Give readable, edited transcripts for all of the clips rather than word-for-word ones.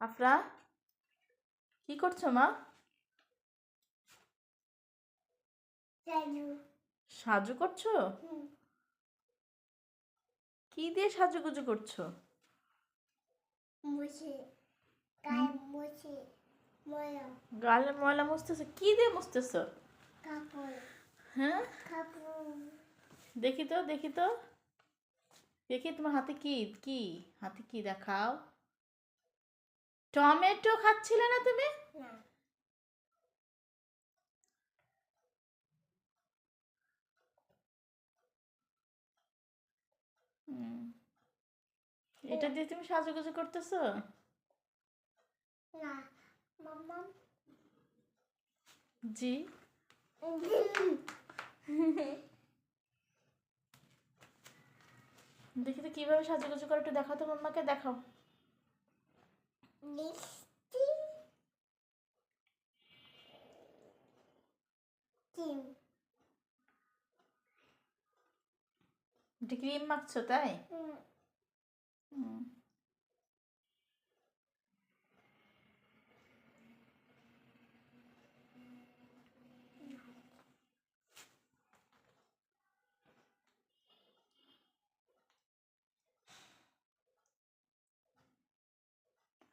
আফরা, কি করছো মা? সাজু করছো? কি দিয়ে সাজুগুজু করছো? গালের ময়লা মুছতেছো? কি দিয়ে মুছতেছো? হ্যাঁ, দেখি তো দেখি তো, দেখি তোমার হাতে কি কি হাতে কি দেখাও। টমেটো খাচ্ছিলে না তুমি? হুম, এটা দিয়ে তুমি সাজুগুজু করতেছো? জি। দেখি তো কিভাবে সাজুগুজু করে, একটু দেখাও তো মাম্মাকে, দেখাও। এটা ক্রিম মাখছো তাই? হুম।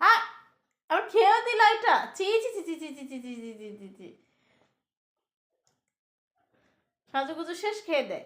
হ্যাঁ, আবার খেয়েও দিল এটা। চি চি চি চি চি চি চি চি চি চি চি চি। সাজুগুজু শেষ, খেয়ে দেয়।